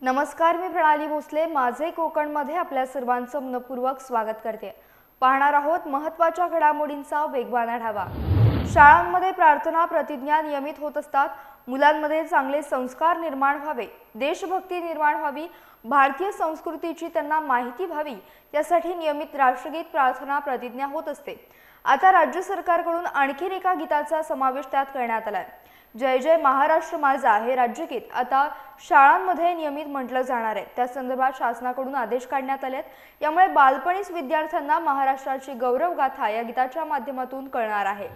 नमस्कार, मी प्रणाली भोसले. माझे कोकणमध्ये आपल्या सर्वांचं मनपूर्वक स्वागत करते. पाहणार आहोत महत्त्वाच्या घडामोडींचा वेगवान आढावा. शाळांमध्ये प्रार्थना प्रतिज्ञा नियमित होत असतात. मुलांमध्ये चांगले संस्कार निर्माण व्हावे, देशभक्ती निर्माण व्हावी, भारतीय संस्कृतीची त्यांना माहिती व्हावी यासाठी नियमित राष्ट्रगीत प्रार्थना प्रतिज्ञा होत असते. आता राज्य सरकारकडून आणखी एका गीताचा समावेश त्यात करण्यात आलाय. जय जय महाराष्ट्र माझा हे राज्यगीत आता शाळांमध्ये नियमित म्हटलं जाणार आहे. त्या संदर्भात शासनाकडून आदेश काढण्यात आलेत. यामुळे बालपणीच विद्यार्थ्यांना महाराष्ट्राची गौरवगाथा या गीताच्या माध्यमातून कळणार आहे.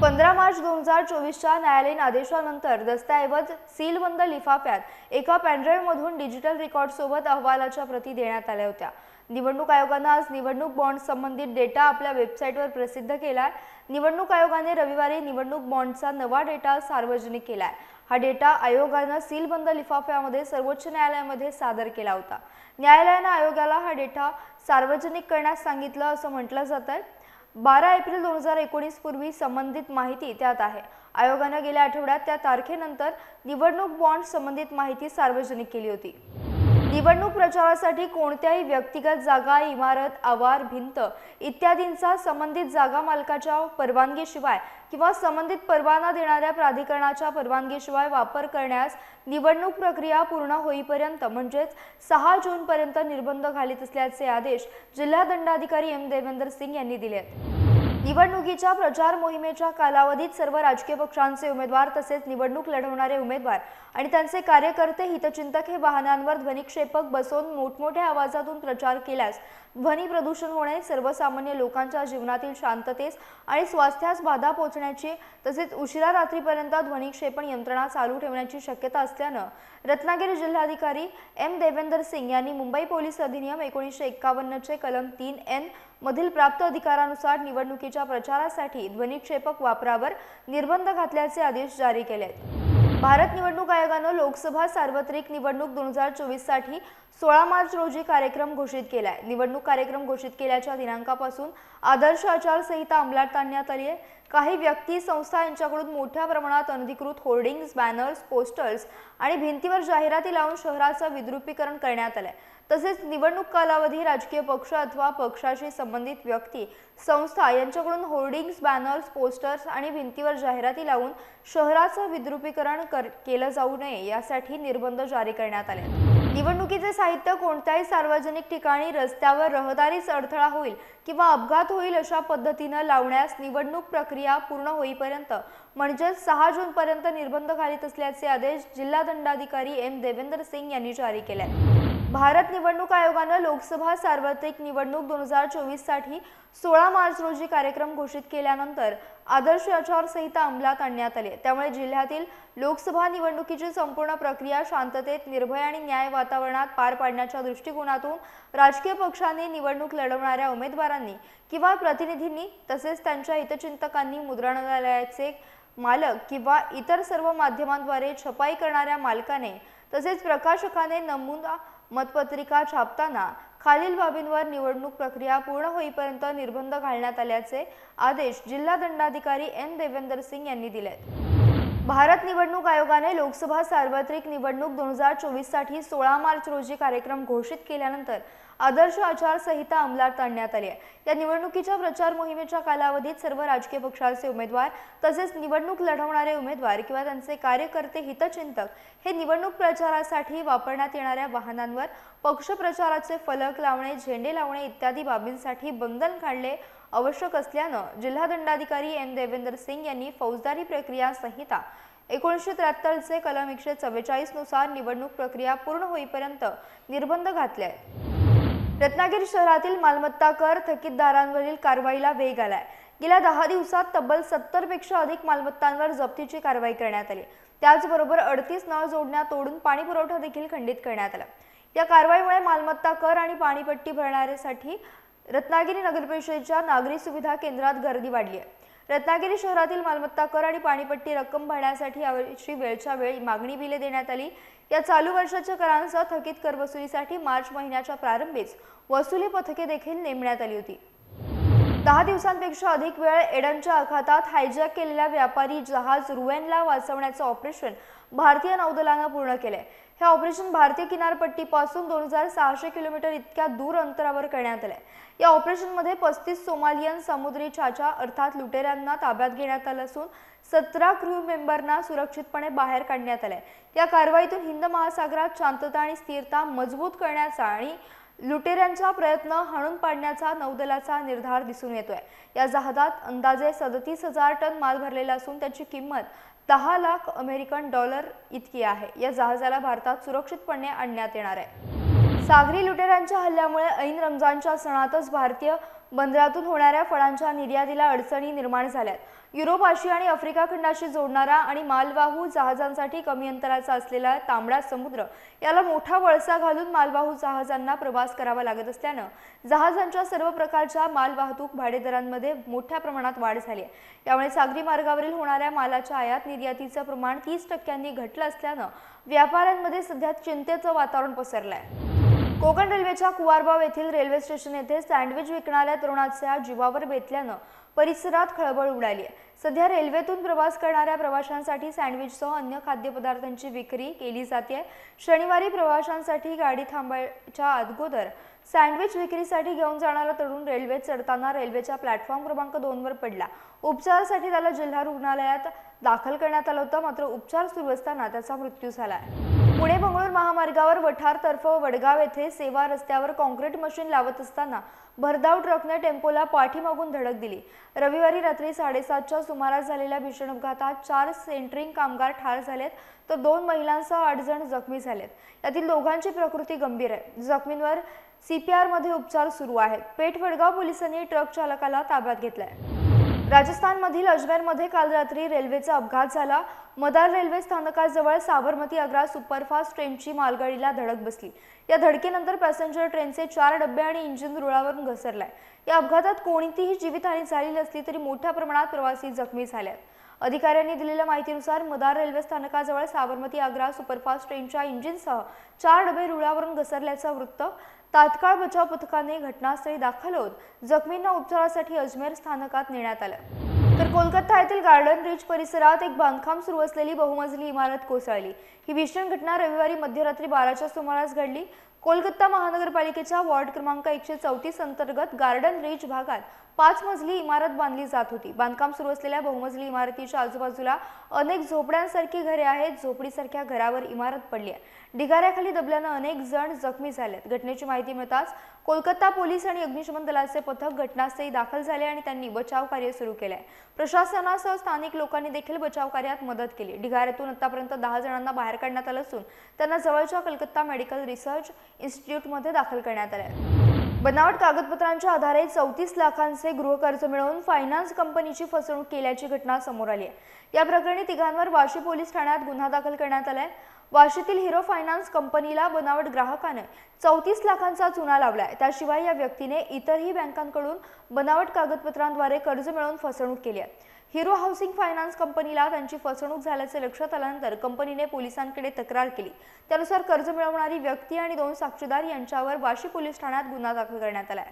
15 मार्च 2024च्या न्यायालयीन आदेशानंतर दस्तऐवज सीलबंद लिफाफ्यात एका पेनड्राईव्हमधून डिजिटल रेकॉर्डसोबत अहवालाच्या प्रती देण्यात आल्या होत्या. निवडणूक आयोगाने आज निवडणूक बॉन्ड संबंधित डेटा आपल्या वेबसाईटवर प्रसिद्ध केलाय. निवडणूक आयोगाने रविवारी निवडणूक बॉन्डचा नवा डेटा सार्वजनिक केलाय. हा डेटा आयोगाने सीलबंद लिफाफ्यामध्ये सर्वोच्च न्यायालयामध्ये सादर केला होता. न्यायालयाने आयोगाला हा डेटा सार्वजनिक करण्यास सांगितलं असं म्हटलं जातंय. 12 एप्रिल 2019 पूर्वी संबंधित माहिती त्यात आहे. आयोगाने गेल्या आठवड्यात त्या तारखेनंतर निवडणूक बॉन्ड संबंधित माहिती सार्वजनिक केली होती. निवडणूक प्रचारासाठी कोणत्याही व्यक्तिगत जागा, इमारत, आवार, भिंत इत्यादींचा संबंधित जागा मालकाच्या परवानगीशिवाय किंवा संबंधित परवाना देणाऱ्या प्राधिकरणाच्या परवानगीशिवाय वापर करण्यास निवडणूक प्रक्रिया पूर्ण होईपर्यंत म्हणजेच 6 जून पर्यंत निर्बंध घालीत असल्याचे आदेश जिल्हा दंडाधिकारी एम देवेंद्र सिंग यांनी दिले आहेत. निवडणुकीच्या प्रचार मोहिमेच्या कालावधीत सर्व राजकीय पक्षांचे उमेदवार तसेच निवडणूक लढवणारे उमेदवार आणि त्यांचे कार्यकर्ते, हितचिंतक हे वाहनांवर ध्वनिक्षेपक बसवून मोठमोठ्या आवाजातून प्रचार केल्यास ध्वनी प्रदूषण होणे, सर्वसामान्य लोकांच्या जीवनातील शांततेस आणि स्वास्थ्यास बाधा पोहोचण्याची तसेच उशिरा रात्रीपर्यंत ध्वनिक्षेपण यंत्रणा चालू ठेवण्याची शक्यता असल्यानं रत्नागिरी जिल्हाधिकारी एम देवेंद्र सिंग यांनी मुंबई पोलीस अधिनियम 1951 चे कलम 3N मधील प्राप्त अधिकारानुसार निवडणुकीच्या प्रचारासाठी ध्वनिक्षेपक वापरावर निर्बंध घातल्याचे आदेश जारी केले आहेत. भारत निवडणूक आयोगाने लोकसभा सार्वत्रिक निवडणूक 2024 साठी 16 मार्च रोजी कार्यक्रम घोषित केलाय. निवडणूक कार्यक्रम घोषित केल्याच्या दिनांकापासून आदर्श आचारसंहिता अंमलात आणण्यात आली आहे. काही व्यक्ती, संस्था यांच्याकडून मोठ्या प्रमाणात अनधिकृत होर्डिंग्स, बॅनर्स, पोस्टर्स आणि भिंतीवर जाहिराती लावून शहराचं विद्रुपीकरण करण्यात आलंय. तसेच निवडणूक कालावधी राजकीय पक्ष अथवा पक्षाशी संबंधित व्यक्ती, संस्था यांच्याकडून होर्डिंग्स, बॅनर्स, पोस्टर्स आणि भिंतीवर जाहिराती लावून शहराचं विद्रुपीकरण केलं जाऊ नये यासाठी निर्बंध जारी करण्यात आले. निवडणुकीचे साहित्य कोणत्याही सार्वजनिक ठिकाणी, रस्त्यावर, रहदारीस अडथळा होईल किंवा अपघात होईल अशा पद्धतीने लावण्यास निवडणूक प्रक्रिया पूर्ण होईपर्यंत म्हणजेच 6 जून पर्यंत निर्बंध घालीत असल्याचे आदेश जिल्हा दंडाधिकारी एम देवेंद्र सिंग यांनी जारी केले. भारत निवडणूक आयोगाने लोकसभा सार्वत्रिक निवडणूक 2024 साठी 16 मार्च रोजी कार्यक्रम घोषित केल्यानंतर आदर्श आचारसंहिता अंमलात आणण्यात आली. त्यामुळे जिल्ह्यातील लोकसभा निवडणुकीची संपूर्ण प्रक्रिया शांततेत, निर्भय आणि न्याय वातावरणात पार पाडण्याच्या दृष्टिकोनातून राजकीय पक्षांनी, निवडणूक लढवणाऱ्या उमेदवारांनी किंवा प्रतिनिधींनी तसेच त्यांच्या हितचिंतकांनी, मुद्रणालयाचे मालक किंवा इतर सर्व माध्यमांद्वारे छपाई करणाऱ्या मालकाने तसेच प्रकाशकाने नमुना मतपत्रिका छापताना खालील बाबींवर निवडणूक प्रक्रिया पूर्ण होईपर्यंत निर्बंध घालण्यात आल्याचे आदेश जिल्हा दंडाधिकारी एम देवेंद्र सिंग यांनी दिले. भारत निवडणूक आयोगाने लोकसभा सार्वत्रिक निवडणूक 2024 साठी 16 मार्च रोजी कार्यक्रम घोषित केल्यानंतर आदर्श आचारसंहिता अंमलात आणण्यात आली आहे. या निवडणुकीच्या प्रचार मोहिमेच्या कालावधीत सर्व राजकीय पक्षांचे उमेदवार तसेच निवडणूक लढवणारे उमेदवार किंवा त्यांचे कार्यकर्ते, हितचिंतक हे निवडणूक प्रचारासाठी वापरण्यात येणाऱ्या वाहनांवर पक्ष प्रचाराचे फलक लावणे, झेंडे लावणे इत्यादी बाबींसाठी बंधन घालणे आवश्यक असल्यानं जिल्हा दंडाधिकारी एम देवेंद्र सिंग यांनी फौजदारी प्रक्रिया संहिता 1973 चे कलम 144 नुसार निवडणूक प्रक्रिया पूर्ण होईपर्यंत निर्बंध घातले आहेत. रत्नागिरी शहरातील मालमत्ता कर थकीतदारांवरील कारवाईला वेग आलाय. गेल्या 10 दिवसात तब्बल 70 पेक्षा अधिक मालमत्तांवर जप्तीची कारवाई करण्यात आली. त्याचबरोबर 38 नळ जोडण्या तोडून पाणी पुरवठा देखील खंडित करण्यात आला. या कारवाईमुळे मालमत्ता कर आणि पाणीपट्टी भरणाऱ्यांसाठी रत्नागिरी नगरपरिषदेच्या नागरी सुविधा केंद्रात गर्दी वाढली आहे. रत्नागिरी शहरातील मालमत्ता कर आणि पाणीपट्टी रक्कम भरण्यासाठी यावर्षी वेळच्या वेळी मागणी बिले देण्यात आली. या चालू वर्षाच्या करांसह थकीत कर वसुलीसाठी मार्च महिन्याच्या प्रारंभीच वसुली पथके देखील नेमण्यात आली होती. 10 दिवसांपेक्षा अधिक वेळ एडनच्या आखातात हायजॅक केलेल्या व्यापारी जहाज रुएनला वाचवण्याचे ऑपरेशन भारतीय नौदलाने पूर्ण केले. हे ऑपरेशन भारतीय किनारपट्टीपासून 2600 किलोमीटर इतक्या दूर अंतरावर करण्यात आले. या ऑपरेशनमध्ये 35 सोमालियन समुद्री चाचा अर्थात लुटेऱ्यांना ताब्यात घेण्यात आलं असून 17 क्रू मेंबरना सुरक्षितपणे बाहेर काढण्यात आले. या कारवाईतून हिंद महासागरात शांतता आणि स्थिरता मजबूत करण्याचा आणि लुटेऱ्यांचा प्रयत्न हाणून पाडण्याचा नौदलाचा निर्धार दिसून येतोय. या जहाजात अंदाजे 37,000 टन माल भरलेला असून त्याची किंमत 10 लाख अमेरिकन डॉलर इतकी आहे. या जहाजाला भारतात सुरक्षितपणे आणण्यात येणार आहे. सागरी लुटेऱ्यांच्या हल्ल्यामुळे ऐन रमजानच्या सणातच भारतीय बंदरातून होणाऱ्या फळांच्या निर्यातीला अडचणी निर्माण झाल्यात. युरोप, आशिया आणि आफ्रिका खंडाशी जोडणारा आणि मालवाहू जहाजांसाठी कमी अंतराचा असलेला तांबडा समुद्र याला मोठा वळसा घालून मालवाहू जहाजांना प्रवास करावा लागत असल्यानं जहाजांच्या सर्व प्रकारच्या मालवाहतूक भाडेदरांमध्ये मोठ्या प्रमाणात वाढ झाली आहे. यामुळे सागरी मार्गावरील होणाऱ्या मालाच्या आयात निर्यातीचं प्रमाण 30% घटलं असल्यानं व्यापाऱ्यांमध्ये सध्या चिंतेचं वातावरण पसरलं आहे. कोकण रेल्वेच्या कुवारबाव येथील रेल्वे स्टेशन येथे सँडविच विकणाऱ्या तरुणाच्या जीवावर बेतल्यानं परिसरात खळबळ उडाली आहे. सध्या रेल्वेतून प्रवास करणाऱ्या प्रवाशांसाठी सँडविचसह अन्य खाद्यपदार्थांची विक्री केली जाते. शनिवारी प्रवाशांसाठी गाडी थांबायच्या अगोदर सँडविच विक्रीसाठी घेऊन जाणारा तरुण रेल्वेत चढताना रेल्वेच्या प्लॅटफॉर्म क्रमांक 2 वर पडला. उपचारासाठी त्याला जिल्हा रुग्णालयात दाखल करण्यात आलं होतं, मात्र उपचार सुरू असताना त्याचा मृत्यू झाला. पुणे-बंगळूर महामार्गावर वठार तर्फे वडगाव येथे सेवा रस्त्यावर कॉन्क्रीट मशीन लावत असताना भरधाव ट्रकने टेम्पोला पाठीमागून धडक दिली. रविवारी रात्री 7:30च्या सुमारास झालेल्या भीषण अपघातात 4 सेंटरिंग कामगार ठार झालेत तर 2 महिलांसह 8 जण जखमी झालेत. यातील दोघांची प्रकृती गंभीर आहे. जखमींवर CPR मध्ये उपचार सुरू आहेत. पेठ वडगाव पोलिसांनी ट्रक चालकाला ताब्यात घेतलाय. राजस्थानमधील अजमेरमध्ये काल रात्री रेल्वेचा अपघात झाला. मदार रेल्वे स्थानकाजवळ साबरमती आग्रा सुपरफास्ट ट्रेनची मालगाडीला धडक बसली. या धडकेनंतर पॅसेंजर ट्रेनचे 4 डबे आणि इंजिन रुळावरून घसरलाय. या अपघातात कोणतीही जीवितहानी झाली नसली तरी मोठ्या प्रमाणात प्रवासी जखमी झालेत. अधिकाऱ्यांनी दिलेल्या माहितीनुसार मदार रेल्वे स्थानकाजवळ साबरमती आग्रा सुपरफास्ट ट्रेनच्या इंजिनसह 4 डबे रुळावरून घसरल्याचं वृत्त. तात्काळ बचाव पथकाने घटनास्थळी दाखल होत जखमींना उपचारासाठी अजमेर स्थानकात नेण्यात आलं. तर कोलकाता येथील गार्डन रीच परिसरात एक बांधकाम सुरू असलेली बहुमजली इमारत कोसळली. ही भीषण घटना रविवारी मध्यरात्री 12च्या सुमारास घडली. कोलकाता महानगरपालिकेच्या वॉर्ड क्रमांक 134 अंतर्गत गार्डन रीच भागात 5 मजली इमारत बांधली जात होती. बांधकाम सुरू असलेल्या बहुमजली इमारतीच्या आजूबाजूला अनेक झोपड्यांसारखी घरे आहेत. झोपडीसारख्या घरावर इमारत पडली आहे. ढिगाऱ्याखाली दबल्यानं अनेक जण जखमी झालेत. घटनेची माहिती मिळताच कोलकाता पोलीस आणि अग्निशमन दलाचे पथक घटनास्थळी दाखल झाले आणि त्यांनी बचाव कार्य सुरू केले. प्रशासनासह स्थानिक लोकांनी देखील बचाव कार्यात मदत केली. ढिगाऱ्यातून आतापर्यंत 10 जणांना बाहेर काढण्यात आलं असून त्यांना जवळच्या कलकत्ता मेडिकल रिसर्च इन्स्टिट्यूटमध्ये दाखल करण्यात आले. बनावट कागदपत्रांच्या आधारे 34 लाखांचे गृहकर्ज मिळवून फायनान्स कंपनीची फसवणूक केल्याची घटना समोर आली आहे. या प्रकरणी तिघांवर वाशी पोलीस ठाण्यात गुन्हा दाखल करण्यात आलाय. वाशीतील हिरो फायनान्स कंपनीला बनावट ग्राहकाने 34 लाखांचा चुना लावलाय. त्याशिवाय या व्यक्तीने इतरही बँकांकडून बनावट कागदपत्रांद्वारे कर्ज मिळवून फसवणूक केली आहे. हिरो हाऊसिंग फायनान्स कंपनीला त्यांची फसवणूक झाल्याचे लक्षात आल्यानंतर कंपनीने पोलिसांकडे तक्रार केली. त्यानुसार कर्ज मिळवणारी व्यक्ती आणि 2 साक्षीदार यांच्यावर वाशी पोलीस ठाण्यात गुन्हा दाखल करण्यात आलाय.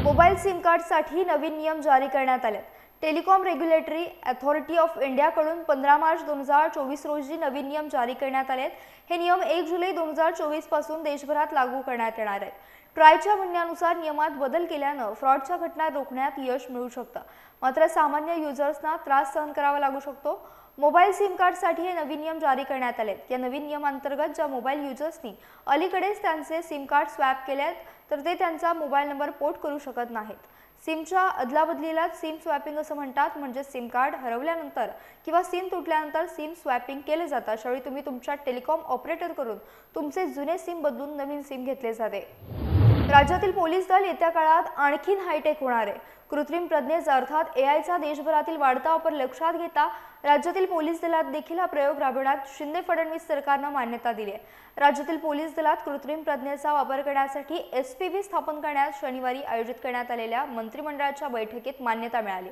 मोबाईल सिम कार्डसाठी नवीन नियम जारी करण्यात आले. टेलिकॉम रेग्युलेटरी अथॉरिटी ऑफ इंडियाकडून 15 मार्च 2024 रोजी नवीन नियम जारी करण्यात आले. हे नियम 1 जुलै 2024 पासून देशभरात लागू करण्यात येणार आहेत. ट्रायच्या म्हणण्यानुसार नियमात बदल केल्यानं फ्रॉडच्या घटना रोखण्यात यश मिळू शकतं, मात्र सामान्य युजर्सना त्रास सहन करावा लागू शकतो. मोबाईल सिम कार्डसाठी हे नवीन नियम जारी करण्यात आलेत. या नवीन नियमांतर्गत ज्या मोबाईल युजर्सनी अलीकडेच त्यांचे सिम कार्ड स्वॅप केलेत तर ते त्यांचा मोबाईल नंबर पोर्ट करू शकत नाहीत. सिमच्या अदलाबदलीला सिम स्वॅपिंग असं म्हणतात. म्हणजे सिम कार्ड हरवल्यानंतर किंवा सिम तुटल्यानंतर सिम स्वॅपिंग केले जातं. अशावेळी तुम्ही तुमच्या टेलिकॉम ऑपरेटर करून तुमचे जुने सिम बदलून नवीन सिम घेतले जाते. राज्यातील पोलीस दल येत्या काळात आणखीन हायटेक होणार आहे. कृत्रिम प्रज्ञेच अर्थात AIचा देशभरातील वाढता वापर लक्षात घेता राज्यातील पोलीस दलात देखील हा प्रयोग राबवण्यात शिंदे-फडणवीस सरकारनं मान्यता दिली आहे. राज्यातील पोलीस दलात कृत्रिम प्रज्ञेचा वापर करण्यासाठी SPB स्थापन करण्यास शनिवारी आयोजित करण्यात आलेल्या मंत्रिमंडळाच्या बैठकीत मान्यता मिळाली.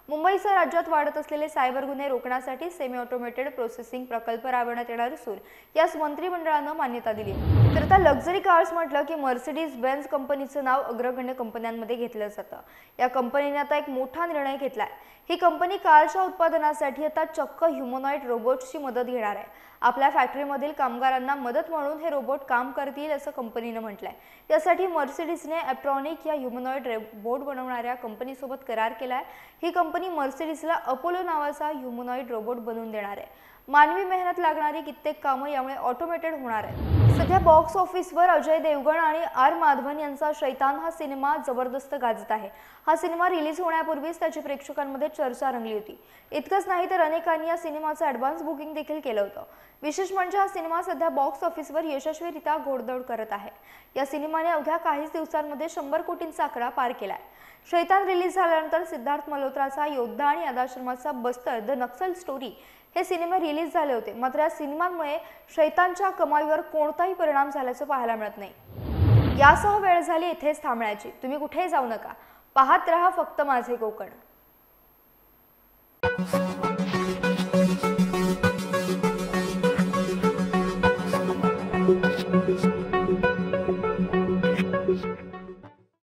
मुंबईसह राज्यात वाढत असलेले सायबर गुन्हे रोखण्यासाठी सेमी ऑटोमेटेड प्रोसेसिंग प्रकल्प राबवण्यात येणार असून यास मंत्रिमंडळानं मान्यता दिली. तर आता लक्झरी कार्स म्हटलं की मर्सिडीज बेन्झ कंपनीचं नाव अग्रगण्य कंपन्यांमध्ये घेतलं जातं. या कंपनीने आता एक मोठा निर्णय घेतलाय. ही कंपनी कारच्या उत्पादनासाठी आता चक्क ह्युमनॉइड रोबोट्सची मदत घेणार आहे. आपल्या फॅक्टरीमधील कामगारांना मदत म्हणून हे रोबोट काम करतील असं कंपनीनं म्हटलंय। यासाठी मर्सिडीजने एप्रॉनिक या ह्युमनॉइड रोबोट बनवणाऱ्या कंपनीसोबत करार केलाय। ही कंपनी मर्सिडीजला अपोलो नावाचा ह्युमनॉइड रोबोट बनवून देणार आहे। मानवी मेहनत लागणारी कित्येक कामं यामुळे ऑटोमेटेड होणार आहेत। सध्या बॉक्स ऑफिसवर अजय देवगण आणि आर माधवन यांचा शैतान हा सिनेमा जबरदस्त गाजत आहे। हा सिनेमा रिलीज होण्यापूर्वीच त्याची प्रेक्षकांमध्ये चर्चा रंगली होती। इतकंच नाही तर अनेकांनी या सिनेमाचं ॲडव्हान्स बुकिंग देखील केलं होतं। विशेष म्हणजे हा सिनेमा सध्या बॉक्स ऑफिसवर यशस्वीरित्या घोडदौड करत आहे। या सिनेमाने अवघ्या काहीच दिवसांमध्ये 100 कोटींचा आकडा पार केलाय। शैतान रिलीज झाल्यानंतर सिद्धार्थ मल्होत्राचा योद्धा आणि आदाश्रमाचा बस्तर द नक्सल स्टोरी हे सिनेमे रिलीज झाले होते। मात्र या सिनेमांमुळे शैतानच्या कमाईवर कोणताही परिणाम झाल्याचं पाहायला मिळत नाही। यासह वेळ झाली इथेच थांबण्याची। तुम्ही कुठेही जाऊ नका, पाहत रहा फक्त माझे कोकण।